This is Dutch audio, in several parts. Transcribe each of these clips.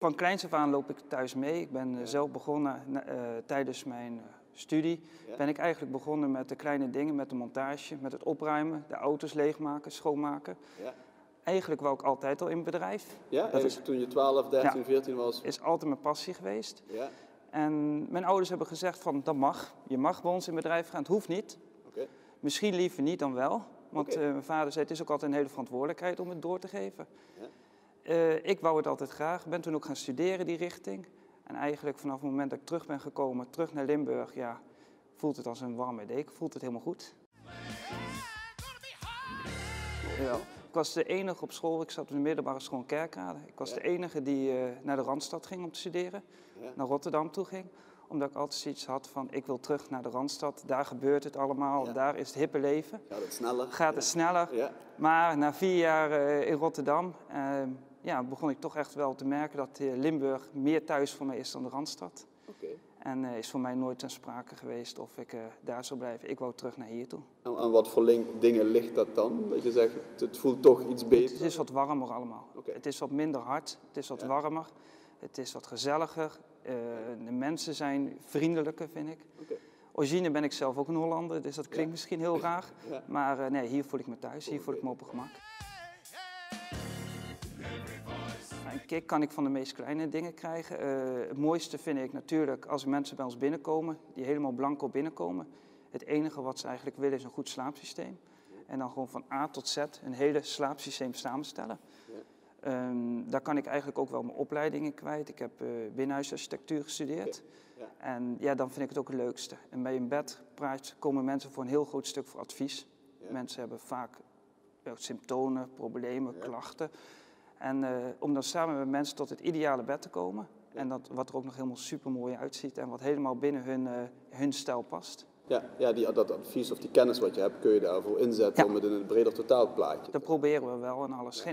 van kleins af aan loop ik thuis mee. Ik ben zelf begonnen tijdens mijn studie. Ben ik eigenlijk begonnen met de kleine dingen, met de montage, met het opruimen, de auto's leegmaken, schoonmaken. Ja. Eigenlijk wou ik altijd al in het bedrijf. Ja, toen je 12, 13, 14 was? Is altijd mijn passie geweest. Ja. En mijn ouders hebben gezegd van, dat mag. Je mag bij ons in het bedrijf gaan, het hoeft niet. Okay. Misschien liever niet dan wel. Want mijn vader zei, het is ook altijd een hele verantwoordelijkheid om het door te geven. Ja. Ik wou het altijd graag. Ben toen ook gaan studeren die richting. En eigenlijk vanaf het moment dat ik terug ben gekomen, terug naar Limburg, ja, voelt het als een warme deken. Voelt het helemaal goed. Ja. Ik was de enige op school, ik zat op de middelbare school in Kerkrade. Ik was de enige die naar de Randstad ging om te studeren. Ja. Naar Rotterdam toe ging. Omdat ik altijd zoiets had van, ik wil terug naar de Randstad. Daar gebeurt het allemaal, daar is het hippe leven. Gaat het sneller. Ja. Maar na 4 jaar in Rotterdam begon ik toch echt wel te merken dat Limburg meer thuis voor mij is dan de Randstad. Okay. En is voor mij nooit ten sprake geweest of ik daar zou blijven. Ik wou terug naar hier toe. Aan wat voor dingen ligt dat dan? Dat je zegt, het voelt toch iets beter? Het is wat warmer allemaal. Okay. Het is wat minder hard, het is wat warmer, het is wat gezelliger. De mensen zijn vriendelijker, vind ik. Okay. Origine ben ik zelf ook een Hollander, dus dat klinkt misschien heel raar. Ja. Maar nee, hier voel ik me thuis, hier voel ik me op mijn gemak. Een kick kan ik van de meest kleine dingen krijgen. Het mooiste vind ik natuurlijk als mensen bij ons binnenkomen, die helemaal blanco binnenkomen. Het enige wat ze eigenlijk willen is een goed slaapsysteem. En dan gewoon van A tot Z een hele slaapsysteem samenstellen. Daar kan ik eigenlijk ook wel mijn opleidingen kwijt. Ik heb binnenhuisarchitectuur gestudeerd. Ja. En ja, dan vind ik het ook het leukste. En bij een bed komen mensen voor een heel groot stuk voor advies. Ja. Mensen hebben vaak symptomen, problemen, klachten. En om dan samen met mensen tot het ideale bed te komen. En wat er ook nog helemaal super mooi uitziet en wat helemaal binnen hun stijl past. Ja, dat advies of die kennis wat je hebt, kun je daarvoor inzetten om het in een breder totaalplaatje. Dat proberen we wel en alles.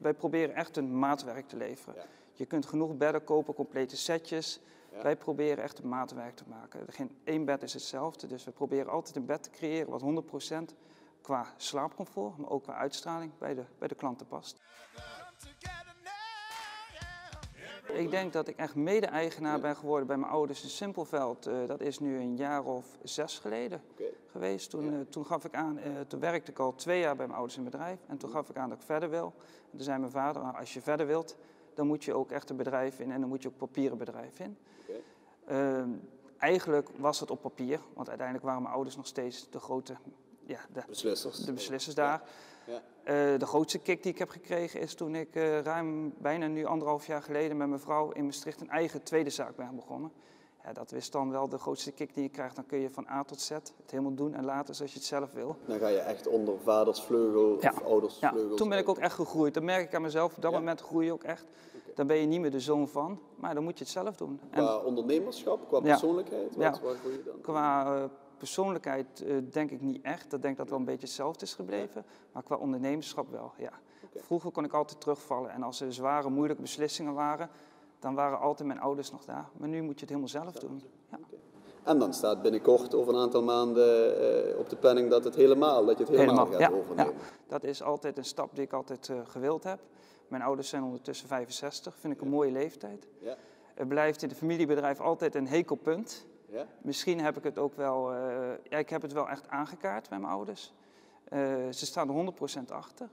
Wij proberen echt een maatwerk te leveren. Ja. Je kunt genoeg bedden kopen, complete setjes. Ja. Wij proberen echt een maatwerk te maken. Geen één bed is hetzelfde, dus we proberen altijd een bed te creëren wat 100% qua slaapcomfort, maar ook qua uitstraling bij de klanten past. Ik denk dat ik echt mede-eigenaar ben geworden bij mijn ouders in Simpelveld. Dat is nu een jaar of 6 geleden geweest. Toen gaf ik aan, toen werkte ik al 2 jaar bij mijn ouders in het bedrijf. En toen gaf ik aan dat ik verder wil. En toen zei mijn vader, nou, als je verder wilt, dan moet je ook echt een bedrijf in en dan moet je ook papieren bedrijf in. Eigenlijk was het op papier, want uiteindelijk waren mijn ouders nog steeds de grote beslissers daar. Ja. De grootste kick die ik heb gekregen is toen ik ruim bijna nu 1,5 jaar geleden met mijn vrouw in Maastricht een eigen tweede zaak ben begonnen. Ja, dat is dan wel de grootste kick die je krijgt. Dan kun je van A tot Z het helemaal doen en laten zoals je het zelf wil. Dan ga je echt onder vadersvleugel of oudersvleugel. Ja, toen ben ik ook echt gegroeid. Dat merk ik aan mezelf. Op dat moment groei je ook echt. Dan ben je niet meer de zoon van, maar dan moet je het zelf doen. Qua ondernemerschap, qua persoonlijkheid, waar groei je dan? Qua persoonlijkheid denk ik niet echt. Dat denk ik dat wel een beetje hetzelfde is gebleven. Maar qua ondernemerschap wel, ja. Vroeger kon ik altijd terugvallen. En als er zware, moeilijke beslissingen waren, dan waren altijd mijn ouders nog daar. Maar nu moet je het helemaal zelf doen. Ja. En dan staat binnenkort over een aantal maanden op de planning dat je het helemaal gaat overnemen. Ja, dat is altijd een stap die ik altijd gewild heb. Mijn ouders zijn ondertussen 65, vind ik een mooie leeftijd. Ja. Het blijft in het familiebedrijf altijd een hekelpunt. Ja. Misschien heb ik het ook wel, ik heb het wel echt aangekaart bij mijn ouders. Ze staan er 100% achter.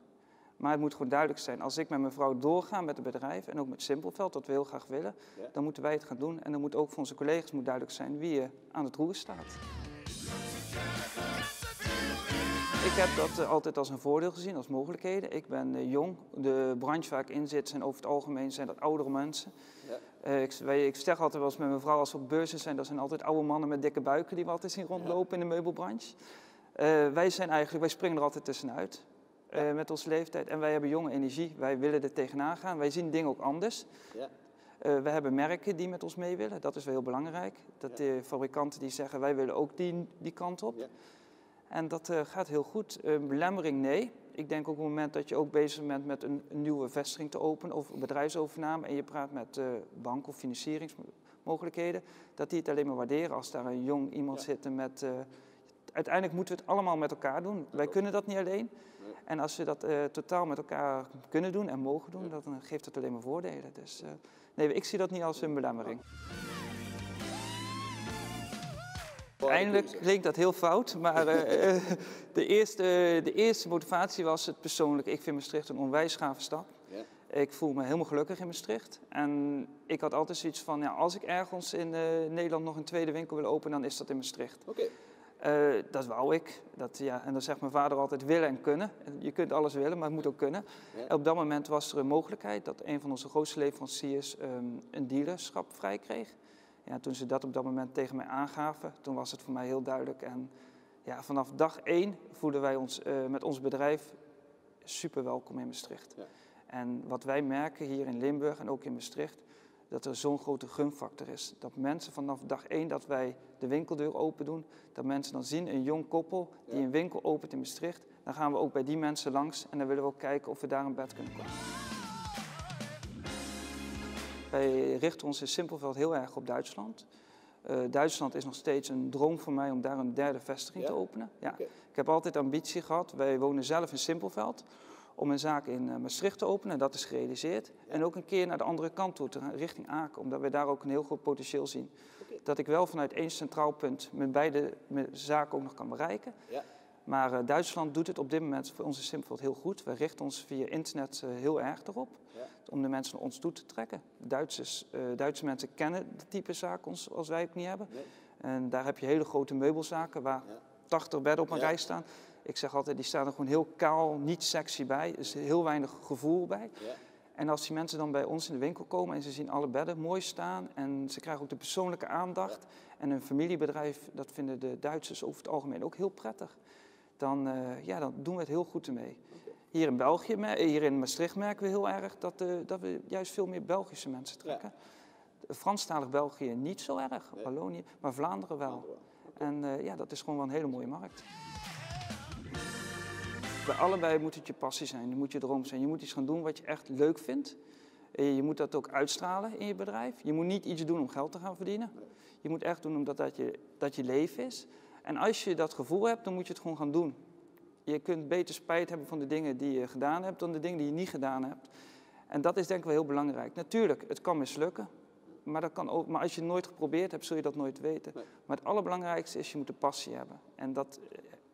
Maar het moet gewoon duidelijk zijn, als ik met mijn vrouw doorga met het bedrijf en ook met Simpelveld, wat we heel graag willen, dan moeten wij het gaan doen. En dan moet ook voor onze collega's duidelijk zijn wie aan het roer staat. Ik heb dat altijd als een voordeel gezien, als mogelijkheden. Ik ben jong. De branche waar ik in zit zijn over het algemeen zijn dat oudere mensen. Ja. Ik zeg altijd wel eens met mijn vrouw als we op beurzen zijn, dat zijn altijd oude mannen met dikke buiken die we altijd zien rondlopen in de meubelbranche. Wij springen er altijd tussenuit met onze leeftijd en wij hebben jonge energie. Wij willen er tegenaan gaan. Wij zien dingen ook anders. Ja. We hebben merken die met ons mee willen. Dat is wel heel belangrijk. Dat de fabrikanten die zeggen wij willen ook die kant op. Ja. En dat gaat heel goed. Belemmering, nee. Ik denk ook op het moment dat je ook bezig bent met een nieuwe vestiging te openen of bedrijfsovername en je praat met bank- of financieringsmogelijkheden, dat die het alleen maar waarderen als daar een jong iemand zit met... uiteindelijk moeten we het allemaal met elkaar doen. Wij kunnen dat niet alleen. En als we dat totaal met elkaar kunnen doen en mogen doen, dan geeft het alleen maar voordelen. Dus nee, ik zie dat niet als een belemmering. Eindelijk klinkt dat heel fout, maar de eerste motivatie was het persoonlijke. Ik vind Maastricht een onwijs gave stad. Ja. Ik voel me helemaal gelukkig in Maastricht. En ik had altijd zoiets van, ja, als ik ergens in Nederland nog een tweede winkel wil openen, dan is dat in Maastricht. Oké. Dat wou ik. En dan zegt mijn vader altijd willen en kunnen. Je kunt alles willen, maar het moet ook kunnen. Ja. En op dat moment was er een mogelijkheid dat een van onze grootste leveranciers een dealerschap vrij kreeg. Ja, toen ze dat op dat moment tegen mij aangaven, toen was het voor mij heel duidelijk. En ja, vanaf dag 1 voelden wij ons met ons bedrijf super welkom in Maastricht. Ja. En wat wij merken hier in Limburg en ook in Maastricht, dat er zo'n grote gunfactor is. Dat mensen vanaf dag 1 dat wij de winkeldeur open doen, dat mensen dan zien een jong koppel die een winkel opent in Maastricht. Dan gaan we ook bij die mensen langs en dan willen we ook kijken of we daar een bed kunnen kopen. Wij richten ons in Simpelveld heel erg op Duitsland. Duitsland is nog steeds een droom voor mij om daar een derde vestiging te openen. Ja. Okay. Ik heb altijd ambitie gehad. Wij wonen zelf in Simpelveld om een zaak in Maastricht te openen. Dat is gerealiseerd. Ja. En ook een keer naar de andere kant toe, richting Aken, omdat we daar ook een heel groot potentieel zien. Okay. Dat ik wel vanuit één centraal punt mijn beide zaken ook nog kan bereiken. Ja. Maar Duitsland doet het op dit moment voor ons in Simpelveld heel goed. We richten ons via internet heel erg erop, om de mensen naar ons toe te trekken. Duitse mensen kennen de type zaken als wij ook niet hebben. Nee. En daar heb je hele grote meubelzaken waar 80 bedden op een rij staan. Ik zeg altijd, die staan er gewoon heel kaal, niet sexy bij. Er is heel weinig gevoel bij. Ja. En als die mensen dan bij ons in de winkel komen en ze zien alle bedden mooi staan en ze krijgen ook de persoonlijke aandacht. En een familiebedrijf, dat vinden de Duitsers over het algemeen ook heel prettig. Dan doen we het heel goed ermee. Okay. Hier in België, hier in Maastricht merken we heel erg dat we juist veel meer Belgische mensen trekken. Ja. Franstalig België niet zo erg, nee. Wallonië, maar Vlaanderen wel. Okay. En dat is gewoon wel een hele mooie markt. Bij allebei moet het je passie zijn, je moet je droom zijn. Je moet iets gaan doen wat je echt leuk vindt. Je moet dat ook uitstralen in je bedrijf. Je moet niet iets doen om geld te gaan verdienen. Je moet echt doen omdat dat je leven is. En als je dat gevoel hebt, dan moet je het gewoon gaan doen. Je kunt beter spijt hebben van de dingen die je gedaan hebt dan de dingen die je niet gedaan hebt. En dat is denk ik wel heel belangrijk. Natuurlijk, het kan mislukken. Maar als je het nooit geprobeerd hebt, zul je dat nooit weten. Nee. Maar het allerbelangrijkste is, je moet de passie hebben. En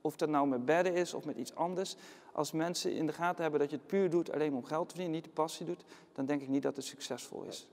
of dat nou met bedden is of met iets anders. Als mensen in de gaten hebben dat je het puur doet alleen om geld te verdienen, niet de passie doet, dan denk ik niet dat het succesvol is.